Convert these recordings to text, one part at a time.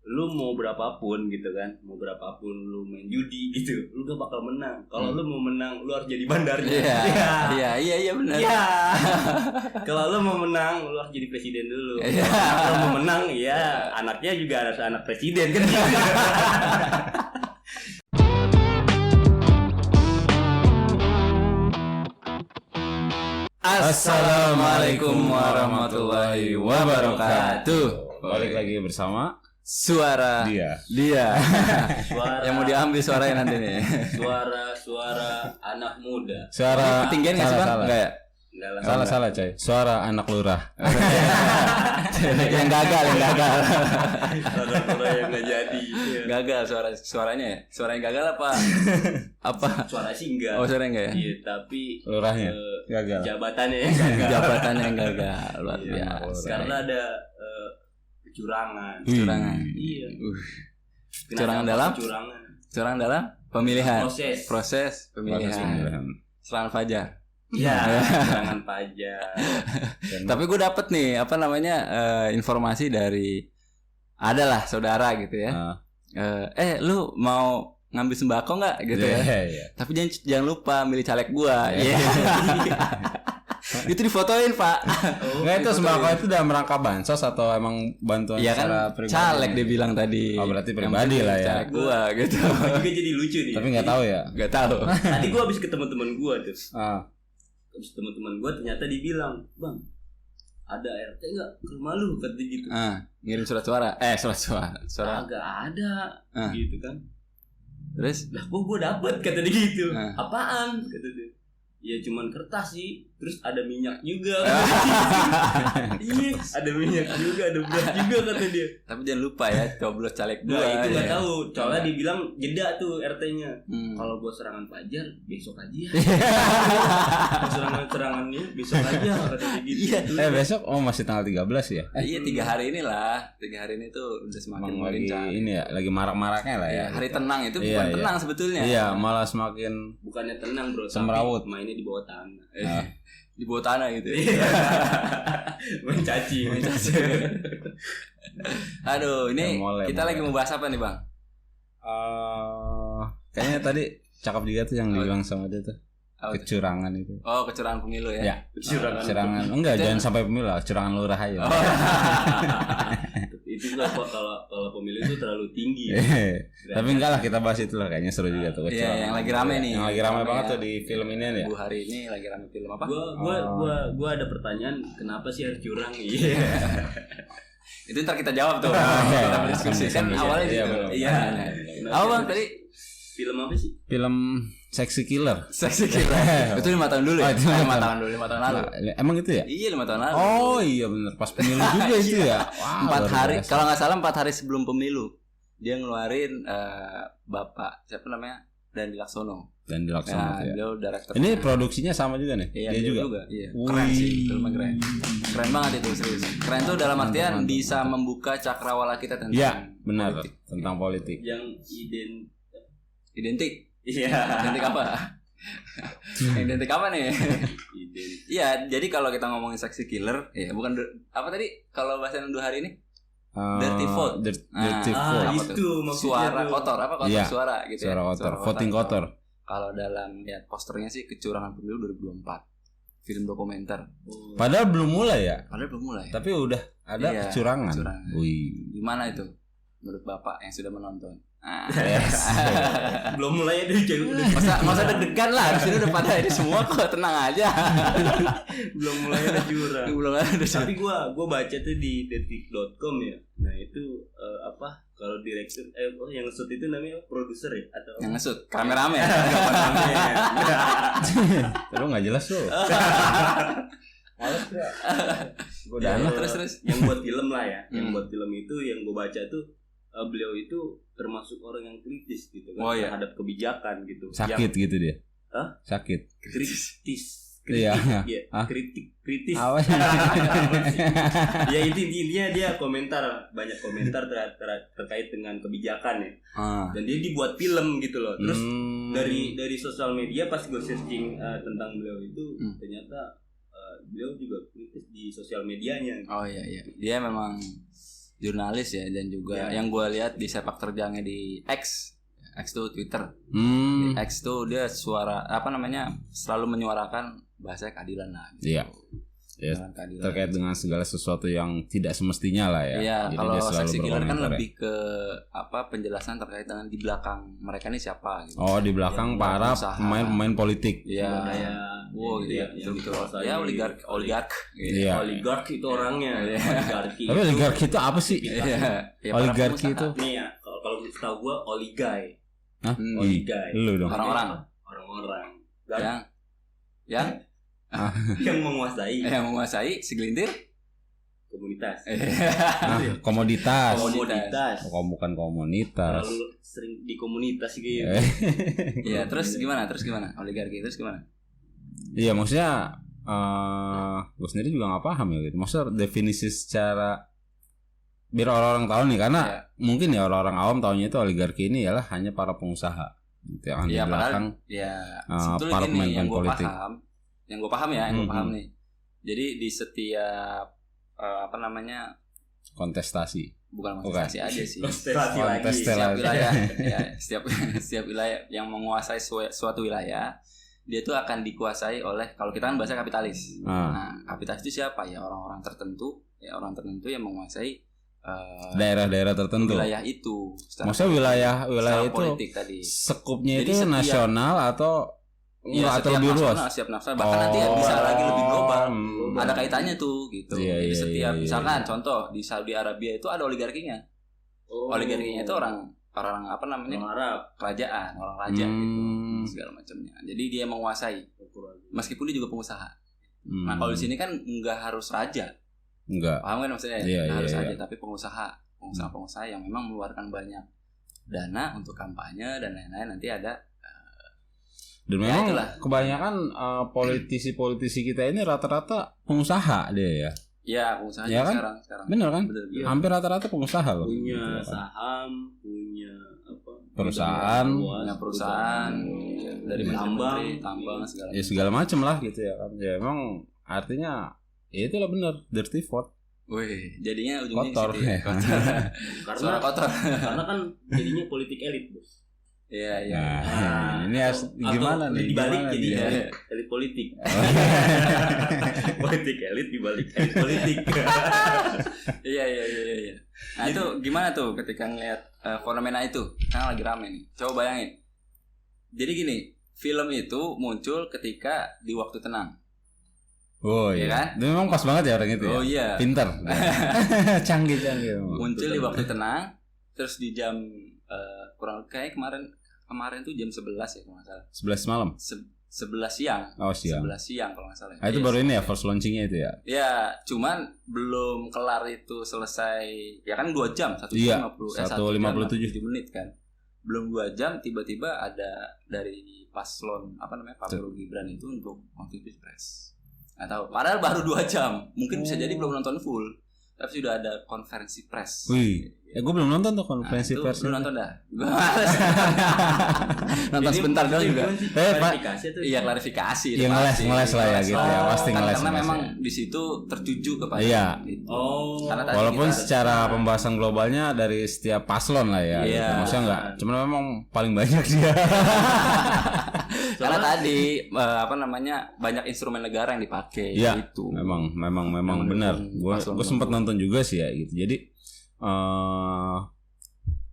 lu mau berapapun gitu kan, mau berapapun lu main judi gitu, lu gak bakal menang. Kalau lu mau menang, lu harus jadi bandarnya. Iya benar. Iya. Kalau lu mau menang, lu harus jadi presiden dulu. Kalau mau menang, ya anaknya juga harus anak presiden kan. Assalamualaikum warahmatullahi wabarakatuh. Balik lagi bersama Suara dia. Suara yang mau diambil suaranya nanti nih. Suara anak muda. suara Ketinggian nggak sih bang? salah. Enggak ya? Salah coy. Suara anak lurah. yang gagal. Suara yang nggak jadi. Gagal suaranya ya? Suara yang gagal apa? Suara sih enggak. Oh suara enggak ya? Iya, tapi Lurahnya gagal. jabatannya yang gagal. Jabatannya yang gagal. Luar biasa. Karena ada kecurangan. Iya. Kecurangan dalam pemilihan. Proses pemilihan. Serangan fajar. Ya, jangan pajak. Tapi gue dapet nih informasi dari adalah saudara gitu ya. Lu mau ngambil sembako nggak gitu ya? Tapi jangan lupa milih caleg gua. Itu difotoin Pak. Nggak, itu sembako itu dalam rangka bansos atau emang bantuan secara kan, pribadi? Caleg dia bilang tadi. Oh berarti pribadi lah ya. Caleg gua gitu. Juga jadi lucu nih. Tapi nggak tahu ya. Nggak tahu. Tadi gua habis ketemu teman gua tuh. Terus teman-teman gue ternyata dibilang, bang, ada RT nggak ke rumah lu, kata gitu. Ngirim surat suara. Suara. Agak ada, gitu kan. Terus? Lah, gue dapet, kata dia gitu. Apaan? Kata dia. Ya cuman kertas sih, terus ada minyak juga. Iya, ada minyak juga, ada beras juga, kata dia. Tapi jangan lupa ya, coblos caleg gua. Nah, itu nggak tahu. Soalnya dibilang jeda tuh RT-nya. Kalau gua serangan fajar besok aja. Serangannya besok aja, kata dia gitu. Iya. Besok masih tanggal 13 ya? Iya 3 hari ini lah. 3 hari ini tuh udah semakin melincah. Ini ya, lagi marak-maraknya lah ya. Hari tenang itu bukan tenang sebetulnya. Iya, malah semakin bukannya tenang bro, semrawut. Mainnya di bawah tanah. Di bawah tanah gitu. Mencaci. Aduh, ini kita lagi mau bahas apa nih bang? Kayaknya tadi cakep juga tuh yang dibilang sama dia tuh. Kecurangan itu. Oh, kecurangan pemilu ya? Ya. Kecurangan. Enggak, jangan sampai pemilu lah, kecurangan lurah aja. Itu lah kalau pemilu itu terlalu tinggi. Tapi enggak lah, kita bahas itu lah, kayaknya seru juga tuh. Iya, yang lagi rame nih. Yang lagi rame banget tuh di film ini ya. Bu hari ini lagi rame film apa? Gua ada pertanyaan, kenapa sih harus curang? Iya. Itu ntar kita jawab tuh. Kita berdiskusi kan awalnya gitu. Iya. Apa bang tadi? Film apa sih? Film Sexy Killer. Itu 5 tahun dulu ya? 5 tahun lalu. Emang itu ya? Iya 5 tahun lalu. Oh iya benar, pas pemilu juga itu ya. 4 hari, kalau nggak salah 4 hari sebelum pemilu dia ngeluarin Bapak siapa namanya Dandi Laksono. Nah, ya. Dia director. Ini produksinya sama juga nih. Iya, dia juga. Iya. Keren sih, filmnya keren. Keren banget itu serius. Keren tuh dalam artian bisa membuka cakrawala kita tentang benar, politik. Tentang politik. Yang identik. Iya. Identik apa? Identik apa nih? Iya, jadi kalau kita ngomongin Sexy Killer, ya bukan apa tadi kalau bahasa 2 hari ini? Dirty vote. Dirty vote. Itu suara kotor apa kotor suara gitu ya. Suara kotor, voting kotor. Kalau dalam posternya sih kecurangan pemilu 2024. Film dokumenter. Padahal belum mulai ya? Tapi udah ada kecurangan. Wih. Gimana itu menurut Bapak yang sudah menonton? Belum mulai udah masa deg-degan lah, di sini udah pada ini semua kok, tenang aja. Belum mulai ada curang. Tapi Tapi gua baca tuh di detik.com ya. Nah, itu kalau direktur yang ngesut itu namanya produser ya atau yang ngesut rame-rame. Terus enggak jelas tuh. Terus yang buat film lah ya. Yang buat film itu yang gua baca tuh beliau itu termasuk orang yang kritis gitu kan terhadap kebijakan gitu. Sakit yang, gitu dia. Sakit. Kritis. Iya. Kritis. Ya intinya dia banyak komentar terkait dengan kebijakan ya. Dan dia dibuat film gitu loh. Terus dari sosial media pas gue searching tentang beliau itu ternyata beliau juga kritis di sosial medianya. Oh iya. Dia memang jurnalis ya, dan juga yang gue lihat di sepak terjangnya di X tuh Twitter. Di X tuh dia selalu menyuarakan bahasa keadilan lah gitu. Iya. Ya, terkait dengan segala sesuatu yang tidak semestinya lah ya. Iya, kalau Sexy Killer kan lebih ke penjelasan terkait dengan di belakang mereka ini siapa gitu. Oh, di belakang para pemain politik. Iya. Betul. Ya oligark. Iya. Oligark itu orangnya. Oligarki. Tapi oligarki itu apa sih? Oligarki itu. Nih ya, kalau setahu gua oligai. Hah? Oligai. Lu dong. Orang-orang. Yang menguasai segelintir komunitas. Komoditas. Oh, bukan komunitas. Terlalu sering di komunitas gitu. Iya, terus gimana? Oligarki terus gimana? Iya, maksudnya gue sendiri juga nggak paham ya gitu. Maksudnya definisi secara biar orang-orang tahu nih, karena mungkin ya orang-orang awam tahunya itu oligarki ini ialah hanya para pengusaha gitu yang di belakang para pemain politik. Yang gue paham nih. Jadi di setiap kontestasi aja sih. Setiap wilayah setiap wilayah yang menguasai suatu wilayah, dia tuh akan dikuasai oleh, kalau kita kan bahasa kapitalis. Nah, kapitalis itu siapa? Ya orang tertentu yang menguasai daerah-daerah tertentu. Wilayah itu. Maksudnya wilayah itu politik tadi. Sekupnya itu nasional atau atau lebih luas? Setiap nasional, bahkan nanti bisa lagi lebih global. Ada kaitannya tuh gitu. Jadi setiap misalkan contoh di Saudi Arabia itu ada oligarkinya. Oligarkinya itu orang kerajaan, orang raja gitu, segala macamnya. Jadi dia menguasai. Meskipun dia juga pengusaha. Nah, kalau di sini kan nggak harus raja. Enggak. Paham kan maksudnya? Harus raja, tapi pengusaha yang memang mengeluarkan banyak dana untuk kampanye dan lain-lain. Nanti ada. Dan memang kebanyakan politisi kita ini rata-rata pengusaha dia ya. Iya, pengusaha ya kan? Sekarang. Benar kan? Betul. Hampir rata-rata pengusaha loh. Punya saham, punya perusahaan dari tambang segala macam lah gitu ya kan. Ya emang artinya ya itulah benar, dirty vote. Wih, jadinya ujungnya kotor. Karena kotor. Karena kan jadinya politik elit, Bos. Iya. Ini harus gimana nih? Dibalik jadi elit politik. Politik elit dibalik elit politik. Iya. Nah, itu gimana tuh ketika ngeliat fenomena itu? Kan lagi rame nih. Coba bayangin. Jadi gini, film itu muncul ketika di waktu tenang. Oh iya kan? Itu memang pas banget ya orang itu. Oh iya. Pinter. Canggih. Muncul di waktu tenang, terus di jam kurang kayak kemarin tuh jam 11 ya kalau nggak salah. 11 malam. 11 siang. Oh siang. 11 siang kalau nggak salah. Itu baru ini ya first launchingnya itu ya. Ya, cuman belum kelar itu selesai. Ya kan 2 jam, 1 jam 1:57 menit kan. Belum 2 jam tiba-tiba ada dari paslon Pak Prabowo Gibran itu untuk konferensi pers. Nggak tahu. Padahal baru 2 jam. Mungkin bisa jadi belum nonton full. Tapi sudah ada konferensi pers. Wih, gue belum nonton tuh konferensi pers. Belum nonton dah. Nonton sebentar doang juga. Klarifikasi tuh. Iya, klarifikasi. Iya, ngeles lah ya gitu ya. Pasti ngeles. Karena memang di situ tertuju kepada itu. Walaupun walaupun secara pembahasan globalnya dari setiap paslon lah ya. Iya. Gitu. Maksudnya enggak, cuman memang paling banyak dia. Karena tadi banyak instrumen negara yang dipakai gitu. Memang benar. Gue sempat nonton juga sih ya gitu. Jadi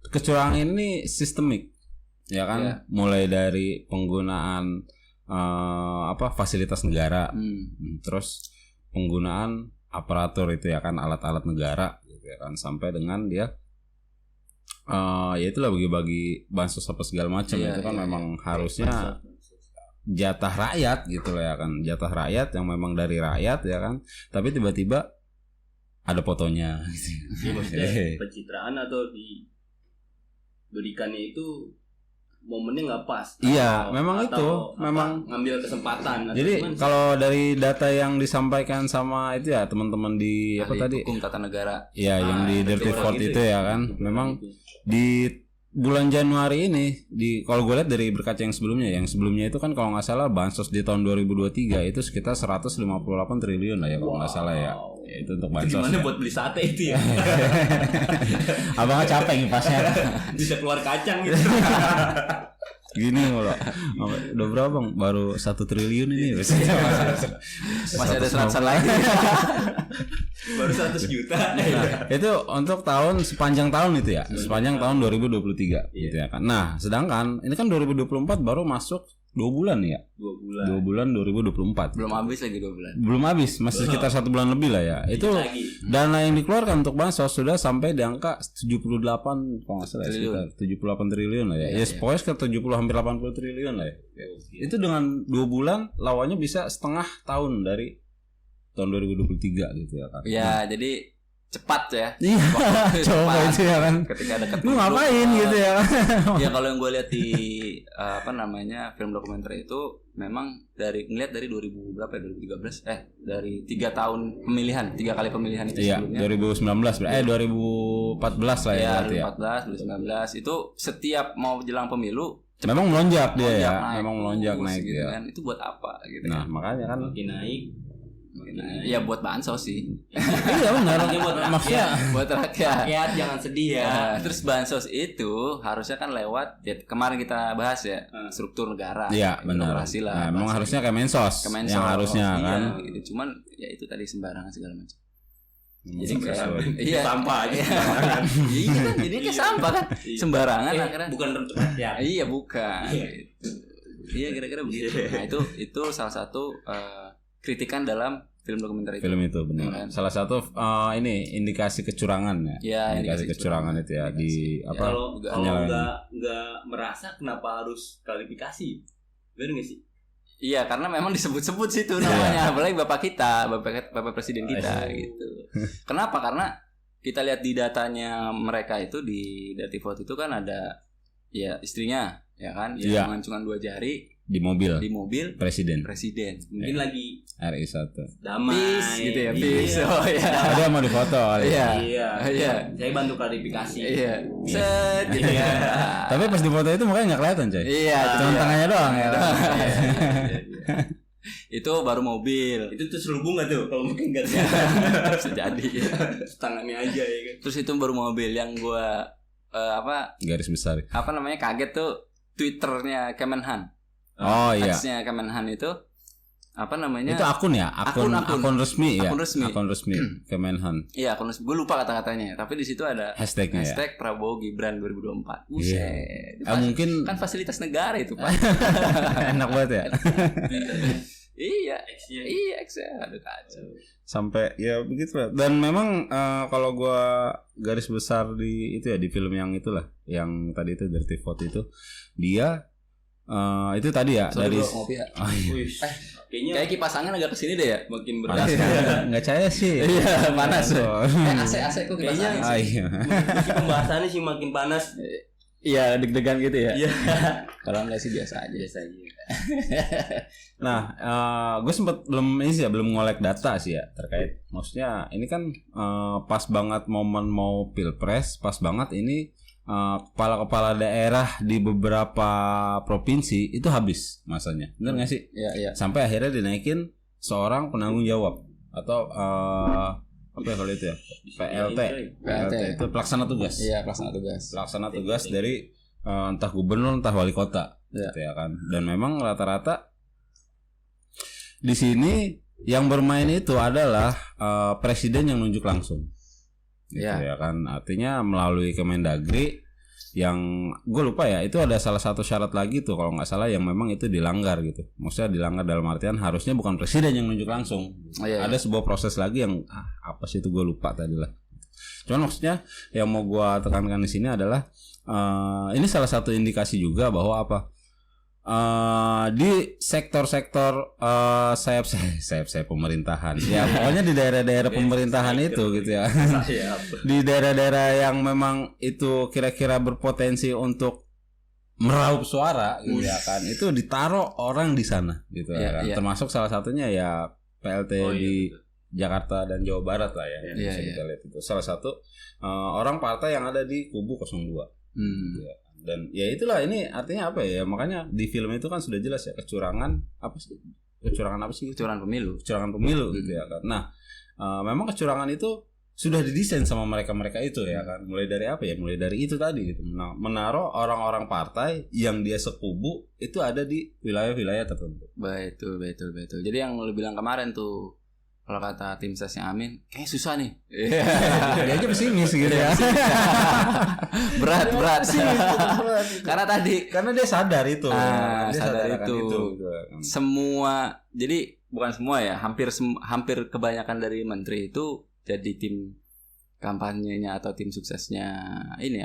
kecurangan ini sistemik. Ya kan? Mulai dari penggunaan fasilitas negara. Terus penggunaan aparatur itu ya kan, alat-alat negara gitu ya kan, sampai dengan dia ya itulah bagi-bagi bansos apa segala macam itu kan memang harusnya jatah rakyat gitu ya kan, jatah rakyat yang memang dari rakyat ya kan, tapi tiba-tiba ada fotonya gitu. Ya, maksudnya pencitraan atau diberikannya itu momennya nggak pas. Iya, memang itu memang ngambil kesempatan. Jadi kalau dari data yang disampaikan sama itu ya teman-teman di hukum tata negara, ya yang di Dirty Vote itu ya kan, memang di bulan Januari ini kalau gue lihat dari berkaca yang sebelumnya itu kan kalau nggak salah bansos di tahun 2023 itu sekitar 158 triliun lah ya kalau nggak salah ya. Ya, itu untuk bansos. Gimana ya. buat beli sate itu ya? Abangnya capek ngipasnya. Bisa keluar kacang gitu. Gini loh. Udah berapa Bang? Baru 1 triliun ini. Masih ada 100 lagi. Baru 100 juta. Nah, itu untuk sepanjang tahun itu ya. Sepanjang tahun 2023 gitu ya kan. Nah, sedangkan ini kan 2024 baru masuk 2 bulan ya. 2 bulan 2024. Belum habis lagi 2 bulan. Belum habis, masih sekitar 1 bulan lebih lah ya. Itu dana yang dikeluarkan untuk bansos sudah sampai di angka 78 kalau nggak salah sekitar 78 triliun lah ya. Ya pokoknya sekitar 70 hampir 80 triliun lah ya. Itu dengan 2 bulan lawannya bisa setengah tahun dari tahun 2023 gitu ya kan. Ya, jadi cepat ya. Iya. Coba itu ya kan. Ketika dekat lu ngapain gitu ya kan. Ya kalau yang gue lihat di film dokumenter itu memang ngeliat dari 2000 berapa ya 2013 dari 3 tahun pemilihan 3 kali pemilihan itu sebelumnya 2019 2014 lah ya 2014 2019 itu setiap mau jelang pemilu memang melonjak dia ya memang melonjak naik gitu ya. Kan. Itu buat apa gitu nah kan. Makanya kan makin naik. Ya buat bansos sih. Iya benar. Maksudnya buat rakyat. Rakyat jangan sedih ya. Terus bansos itu harusnya kan lewat kemarin kita bahas ya struktur negara. Iya benar. Nah, memang harusnya Kemensos yang harusnya kan. Gitu. Cuman ya itu tadi sembarangan segala macam. Jadi kayak sampah aja. Iya kan jadi kayak sampah kan sembarangan akhirnya. Bukan untuk rakyat. Iya bukan. Iya kira-kira begitu. Nah itu salah satu kritikan dalam film dokumenter itu. Film itu benar. Kan? Salah satu ini indikasi kecurangan ya. Ya indikasi kecurangan itu ya di apa? Kalau nggak merasa kenapa harus klarifikasi? Benar nggak sih? Iya karena memang disebut-sebut situ namanya, apalagi bapak presiden kita gitu. Kenapa? Karena kita lihat di datanya mereka itu di Dativot itu kan ada ya istrinya ya kan, yang mengacungkan 2 jari. Di mobil presiden mungkin lagi RI1 damai peace gitu ya peace oh ya ada mau difoto iya saya bantu klarifikasi set gitu ya tapi pas difoto itu mukanya nggak kelihatan coy cuma tangannya doang ya itu baru mobil itu tuh selubung nggak tuh kalau mungkin nggak bisa jadi tangannya aja ya kan terus itu baru mobil yang gua garis besar apa namanya kaget tuh Twitternya Kemenhan. Oh iya. Ads-nya Kemenhan itu apa namanya? Itu akun ya, akun resmi ya. Akun resmi Kemenhan. Iya, akun resmi. Gue lupa kata-katanya, tapi di situ ada hashtagnya hashtag Prabowo Gibran 2024. Buset. Mungkin kan fasilitas negara itu, Pak. Enak banget ya. Iya, aduh kacau. Sampai ya begitu lah. Dan memang kalau gua garis besar di itu ya di film yang itulah, yang tadi itu Dativot itu dia itu tadi ya. Sorry, dari kayaknya kayak kipas angin agak kesini deh ya, makin berat. Nggak cahaya sih. Iya, panas. AC kok kipas angin. Iya. Pembahasannya sih makin panas. Iya, deg-degan gitu ya. Iya. Kalau enggak sih biasa aja. Nah, gue sempat belum ngolek data sih ya terkait. Maksudnya ini kan pas banget momen mau pilpres, pas banget ini kepala-kepala daerah di beberapa provinsi itu habis masanya, benar nggak sih? Iya. Sampai akhirnya dinaikin seorang penanggung jawab atau apa ya kalau itu ya? PLT itu pelaksana tugas. Iya, pelaksana tugas dari entah gubernur entah wali kota, gitu ya kan. Dan memang rata-rata di sini yang bermain itu adalah presiden yang nunjuk langsung. Gitu ya kan, artinya melalui Kemendagri yang gue lupa ya, itu ada salah satu syarat lagi tuh kalau nggak salah yang memang itu dilanggar gitu. Maksudnya dilanggar dalam artian harusnya bukan presiden yang nunjuk langsung. Ada sebuah proses lagi yang apa sih itu gue lupa tadi lah. Cuman maksudnya yang mau gue tekankan di sini adalah ini salah satu indikasi juga bahwa apa? Di sektor-sektor sayap pemerintahan ya pokoknya di daerah-daerah pemerintahan itu gitu ya di daerah-daerah yang memang itu kira-kira berpotensi untuk meraup suara gitu ya kan itu ditaruh orang di sana gitu kan. Termasuk salah satunya ya PLT di Jakarta dan Jawa Barat lah ya bisa kita lihat itu salah satu orang partai yang ada di kubu 02 gitu ya. Dan ya itulah ini artinya apa ya makanya di film itu kan sudah jelas ya kecurangan pemilu gitu ya kan. Nah memang kecurangan itu sudah didesain sama mereka itu ya kan. Mulai dari apa ya? Mulai dari itu tadi gitu. Menaruh orang-orang partai yang dia sekubu itu ada di wilayah-wilayah tertentu. Betul. Jadi yang lu bilang kemarin tuh, kalau kata tim sesnya Amin, kayaknya susah nih. Dia aja pesimis gitu ya. berat. Karena dia sadar itu. Dia sadar itu. Semua, jadi bukan semua ya, hampir kebanyakan dari menteri itu jadi tim kampanyenya atau tim suksesnya ini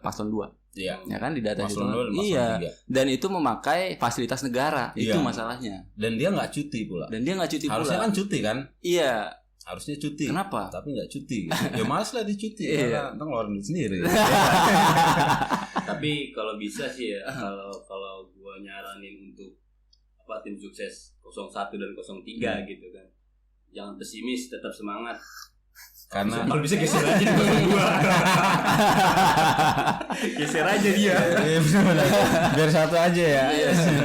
paslon 2. Iya. Ya kan di data itu. Iya. 3. Dan itu memakai fasilitas negara. Itu masalahnya. Dan dia nggak cuti pula. Harusnya kan cuti kan? Iya. Harusnya cuti. Kenapa? Tapi nggak cuti. Ya malas lah dicuti. Karena ntar ngeluarin duit sendiri. Tapi kalau bisa sih ya, kalau gua nyaranin untuk tim sukses 01 dan 03 gitu kan. Jangan pesimis, tetap semangat. Karena kalau bisa geser aja di 02. Geser aja dia. Biar satu aja ya.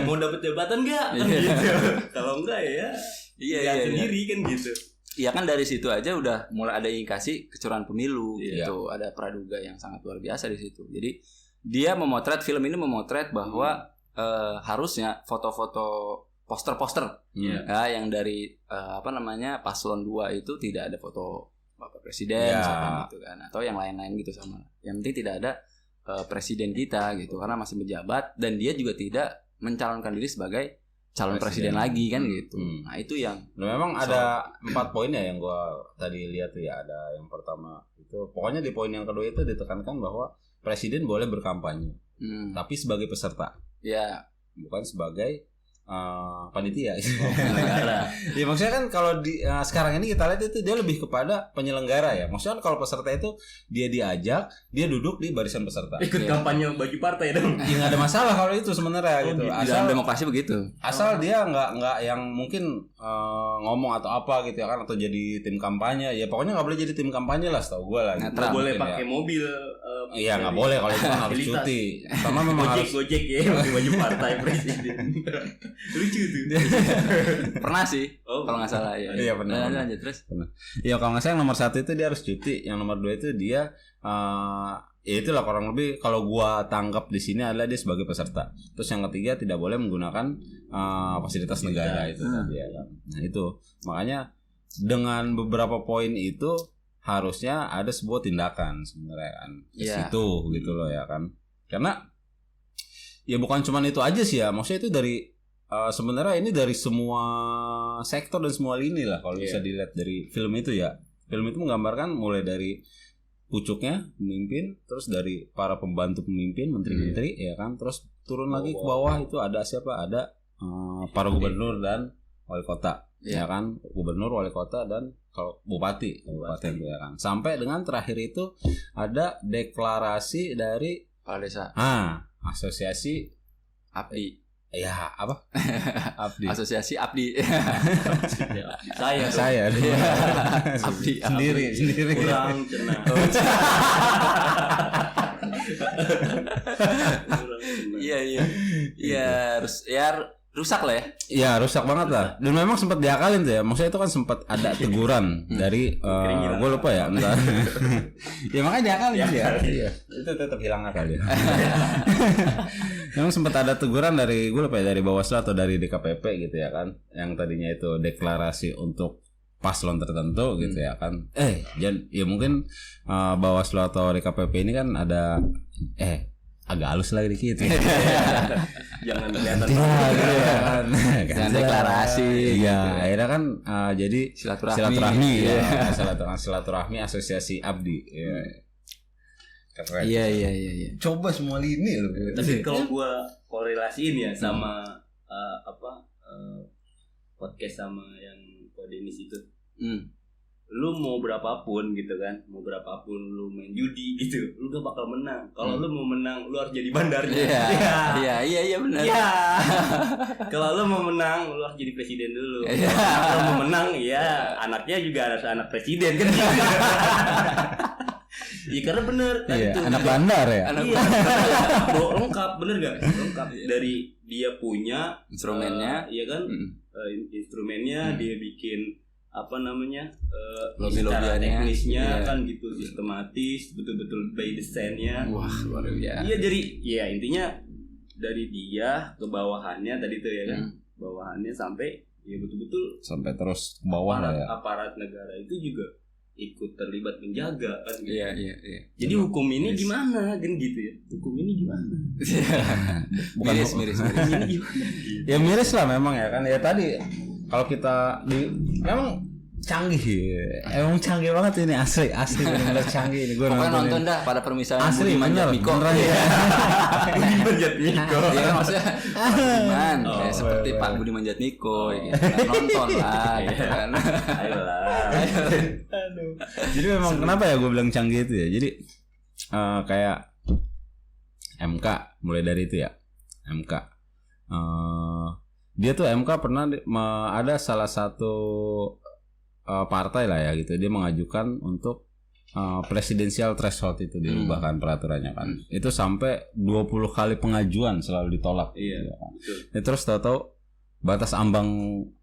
Mau dapat jabatan enggak? Gitu. Kalau enggak ya sendiri kan gitu. Iya kan dari situ aja udah mulai ada indikasi kecurangan pemilu gitu. Ada praduga yang sangat luar biasa di situ. Jadi dia film ini memotret bahwa harusnya foto-foto poster-poster yang dari paslon 2 itu tidak ada foto Bapak Presiden gitu kan, atau yang lain-lain gitu sama. Yang penting tidak ada presiden kita gitu, karena masih menjabat dan dia juga tidak mencalonkan diri sebagai calon presiden lagi kan gitu. Nah itu yang memang ada 4 poin ya yang gua tadi lihat ya. Ada yang pertama itu pokoknya di poin yang kedua itu ditekankan bahwa presiden boleh berkampanye tapi sebagai peserta bukan sebagai panitia. Ya maksudnya kan kalau di sekarang ini kita lihat itu dia lebih kepada penyelenggara ya. Maksudnya kalau peserta itu dia diajak, dia duduk di barisan peserta. Ikut kampanye baju partai dong. Ya nggak ada masalah kalau itu sebenarnya gitu. Asal demokrasi begitu. Asal dia nggak yang mungkin ngomong atau apa gitu ya kan, atau jadi tim kampanye. Ya pokoknya nggak boleh jadi tim kampanye lah setahu gue lah. Nggak boleh pakai mobil. Iya nggak boleh kalau itu harus cuti. Sama memang Gojek ya pakai baju partai presiden. Lucu tuh. Pernah sih kalau nggak salah ya. Iya pernah. Lanjut terus. Iya kalau nggak salah yang nomor 1 itu dia harus cuti, yang nomor 2 itu dia ya itulah kurang lebih kalau gua tangkap di sini adalah dia sebagai peserta. Terus yang ketiga tidak boleh menggunakan fasilitas negara itu tadi ya kan. Nah itu makanya dengan beberapa poin itu harusnya ada sebuah tindakan sebenarnya kan ke situ gitu loh ya kan. Karena ya bukan cuma itu aja sih ya, maksudnya itu dari sebenarnya ini dari semua sektor dan semua lini lah kalau bisa dilihat dari film itu ya. Film itu menggambarkan mulai dari pucuknya pemimpin, terus dari para pembantu pemimpin, menteri-menteri ya kan, terus turun lagi ke bawah itu ada siapa? Ada para gubernur dan wali kota ya kan, gubernur, wali kota dan kalau bupati itu ya kan. Sampai dengan terakhir itu ada deklarasi dari kepala desa. Asosiasi Abdi. Ya apa? Abdi. Asosiasi Abdi. Saya. Abdi sendiri. Kurang cenah. Iya, rusak lah ya. Iya rusak banget lah. Dan memang sempat diakalin tuh ya. Maksudnya itu kan sempat ada teguran dari gue lupa ya entar. Ya makanya diakalin ya. Iya. Itu tetap hilang akal ya. Memang sempat ada teguran dari gue lupa ya, dari Bawaslu atau dari DKPP gitu ya kan. Yang tadinya itu deklarasi untuk paslon tertentu gitu ya kan. Ya mungkin Bawaslu atau DKPP ini kan ada agak halus lagi dikit ya. Jangan kelihatan jangan deklarasi. Iya, akhirnya kan jadi silaturahmi ya. Silaturahmi asosiasi Abdi. Keren. Iya. Coba semua lini loh. Tapi kalau gua korelasiin ya sama podcast sama yang Kodenis itu. Lu mau berapapun gitu kan, mau berapapun lu main judi gitu, lu gak bakal menang. Kalau lu mau menang, lu harus jadi bandarnya. Iya benar. Iya. Kalau lu mau menang, lu harus jadi presiden dulu. Kalau mau menang, ya anaknya juga harus anak presiden kan. Iya karena bener. Iya, anak bandar ya. Iya. Lengkap bener gak? Lengkap dari dia punya instrumennya, iya kan? Instrumennya dia bikin secara teknisnya kan gitu, sistematis, betul-betul by desainnya. Wah, luar biasa. Iya, jadi ya intinya dari dia ke bawahannya tadi tuh ya kan, bawahannya sampai ya betul-betul sampai terus ke bawah lah ya. Aparat negara itu juga ikut terlibat menjaga kan gitu. Iya. Jadi hukum ini gimana kan gitu ya? Hukum ini gimana? Bukan miris. Ya miris lah memang ya kan. Ya tadi kalau kita memang canggih ya. Emang canggih banget ini, asli benar-benar canggih ini. Gue nonton dah pada permisalan asli Manjat Miko. Budi Manjat Miko. Iya kan maksudnya Budiman kayak seperti Pak Budi Manjat Miko gitu. Nonton lah gitu kan. Ayolah. Aduh. Jadi memang kenapa ya gue bilang canggih itu ya. Jadi kayak MK, mulai dari itu ya. MK. Dia tuh MK pernah ada salah satu partai lah ya gitu, dia mengajukan untuk presidensial threshold itu dirubahkan peraturannya kan. Itu sampai 20 kali pengajuan selalu ditolak. Iya. Ya kan? Terus tahu-tahu batas ambang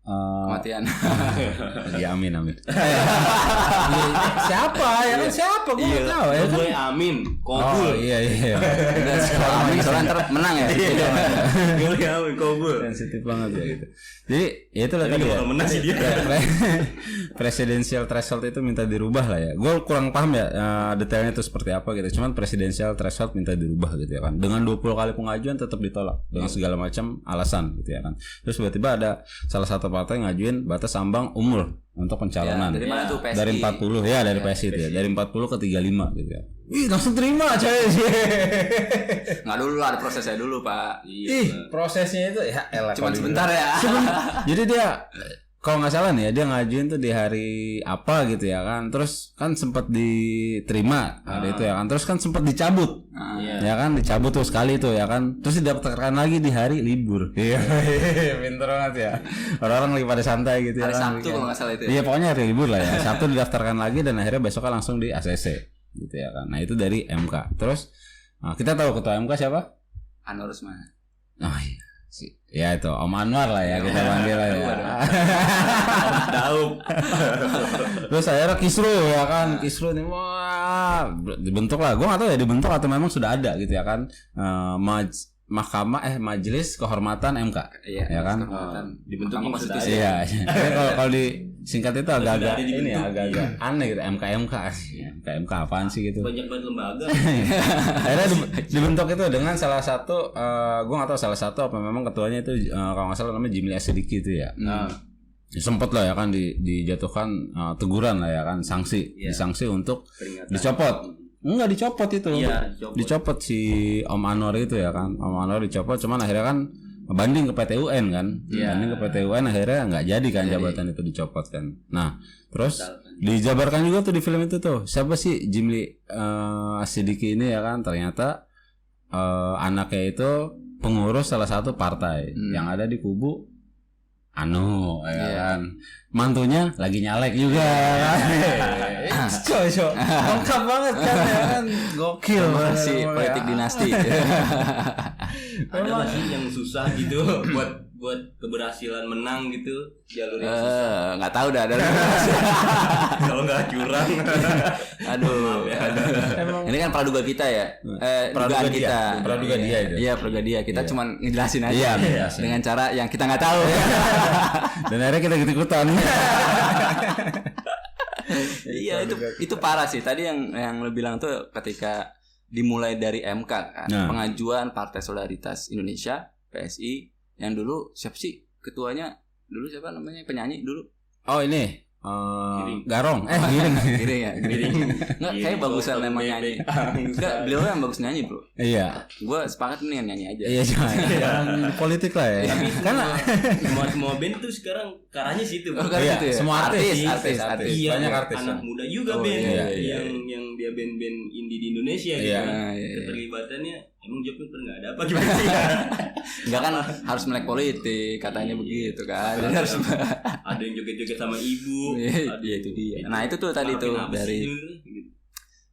kematian. Ya amin. Siapa ya kan siapa gue nggak tahu ya kan. Gue amin. Kobul. Oh, iya. Amin soalnya ntar menang ya. Gue amin kobul. Sensitif banget ya gitu. Jadi ya itulah tadi ya. Menang sih dia. Presidential threshold itu minta dirubah lah ya. Gue kurang paham ya detailnya itu seperti apa gitu. Cuman presidential threshold minta dirubah gitu ya kan. Dengan 20 kali pengajuan tetap ditolak dengan segala macam alasan gitu ya kan. Terus tiba-tiba ada salah satu partai ngajuin batas ambang umur untuk pencalonan. Dari mana tuh PSI? Dari 40 ya, dari PSI itu ya. Dari 40 ke 35 gitu ya. Ih, langsung terima coy. Nggak dulu ada prosesnya dulu, Pak. Ih, prosesnya itu ya elah. Cuma sebentar ya. Jadi dia kalau nggak salah nih ya, dia ngajuin tuh di hari apa gitu ya kan. Terus kan sempat diterima hari itu ya kan. Terus kan sempat dicabut. Ya kan, dicabut tuh sekali tuh ya kan. Terus didaftarkan lagi di hari libur. Iya, pinter banget ya. Orang-orang lagi pada santai gitu hari ya. Sabtu kalau nggak salah itu. Iya, pokoknya hari libur lah ya. Sabtu didaftarkan lagi dan akhirnya besoknya langsung di ACC gitu ya kan. Nah, itu dari MK. Terus kita tahu ketua MK siapa? Anwar Usman. Oh iya. Ya itu Om Anwar lah ya kita panggil lah ya. Tahu. Terus akhirnya Kisru ya kan. Kisru nih wah dibentuk lah. Gue nggak tahu ya dibentuk atau memang sudah ada gitu ya kan. Majelis Kehormatan MK. Iya, ya kan. Dibentuk konstitusi. Iya. Kalau di singkat itu agak-agak ini ya, agak-agak aneh gitu. MK apaan sih gitu. Banyak banget lembaga. Akhirnya dibentuk itu dengan salah satu gue nggak tahu salah satu apa memang ketuanya itu kalau nggak salah namanya Jimli Asidiki itu ya. Sempet lah ya kan dijatuhkan teguran lah ya kan, sanksi, disanksi untuk dicopot. Enggak dicopot itu. Iya, dicopot si Om Anwar itu ya kan. Om Anwar dicopot, cuman akhirnya kan banding ke PT UN kan. Banding ke PT UN akhirnya nggak jadi kan jabatan itu dicopot kan. Nah, terus dijabarkan juga tuh di film itu tuh. Siapa sih Jimli Asidiki ini ya kan? Ternyata anaknya itu pengurus salah satu partai yang ada di kubu ya kan. Mantunya lagi nyalek juga kan. Coy, lengkap banget kan ya kan. Gokil sih politik dinasti. Ada masih yang susah gitu buat keberhasilan menang gitu, jalur yang susah. Nggak tahu dah ada. Kalau nggak curang. Aduh. Ini kan praduga kita ya. Praduga kita. Praduga dia itu. Iya, praduga dia. Kita cuma ngejelasin aja dengan cara yang kita nggak tahu. Dan akhirnya kita ikut-ikutan. Iya, itu parah sih. Tadi yang lo bilang tuh ketika dimulai dari MK kan, pengajuan Partai Solidaritas Indonesia PSI yang dulu siapa sih ketuanya dulu, siapa namanya penyanyi dulu? Oh ini Garong Giring ya. Nggak, kayak bagusan emang nyanyi. Enggak, beliau yang bagus nyanyi bro. Iya. Gue sepakat nih nyanyi aja. Iya, jangan politik lah ya. Karena semua band tuh sekarang karanya situ. Iya, semua artis. Iya, banyak artis. Anak muda juga band yang dia band-band indie di Indonesia gitu. Keterlibatannya emang jobnya nggak ada apa gimana sih? Enggak kan harus melek politik katanya begitu kan. Jadi harus ada yang joget-joget sama ibu. Iya itu dia. Nah itu tuh tadi tuh dari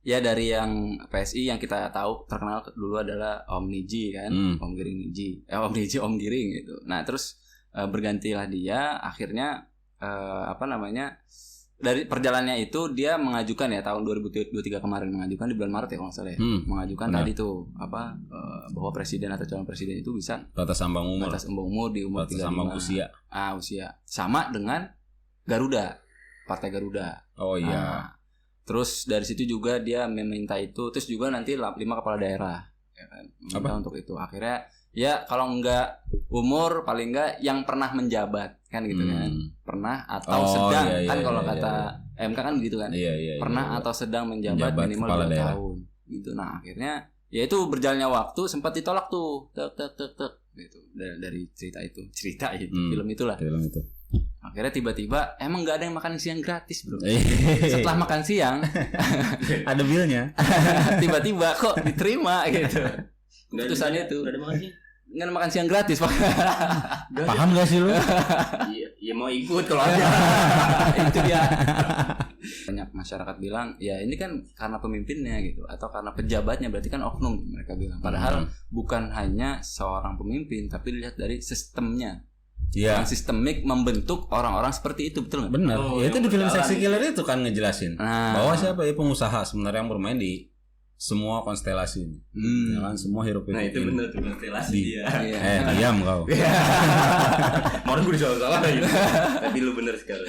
ya dari yang PSI yang kita tahu terkenal dulu adalah Om Niji kan, Om Giring Niji, Om Giring gitu. Nah terus bergantilah dia, akhirnya dari perjalanannya itu dia mengajukan ya tahun 2023 kemarin, mengajukan di bulan Maret ya kalau nggak salah ya. Mengajukan tadi tuh bahwa presiden atau calon presiden itu bisa batas ambang umur di umur 35. Usia sama dengan Garuda, Partai Garuda. Oh iya. Terus dari situ juga dia meminta itu, terus juga nanti 5 kepala daerah ya kan. Minta untuk itu. Akhirnya ya kalau enggak umur paling enggak yang pernah menjabat kan gitu kan. Pernah atau sedang kan kalau kata MK kan gitu kan. Pernah atau sedang menjabat minimal 2 tahun gitu. Nah, akhirnya ya itu berjalannya waktu sempat ditolak tuh. Gitu. Dari cerita itu, film itulah. Film itu. Akhirnya tiba-tiba emang nggak ada yang makan siang gratis bro. Setelah makan siang ada bilnya. Tiba-tiba kok diterima gitu. Keputusannya itu nggak makan siang gratis pak. Paham gak sih lu? Iya mau ikut kalau ada. Itu dia. Banyak masyarakat bilang ya ini kan karena pemimpinnya gitu atau karena pejabatnya, berarti kan oknum mereka bilang. Padahal bukan hanya seorang pemimpin tapi dilihat dari sistemnya. Yang sistemik membentuk orang-orang seperti itu, betul nggak? Benar. Ya itu di film Sexy Killer itu kan ngejelasin bahwa siapa ya pengusaha sebenarnya yang bermain di semua konstelasi ini. Ya kan semua hiruk-pikuk. Nah itu benar tuh konstelasi dia. Diam kau. Mau gue salah gitu. Tapi lu benar sekali.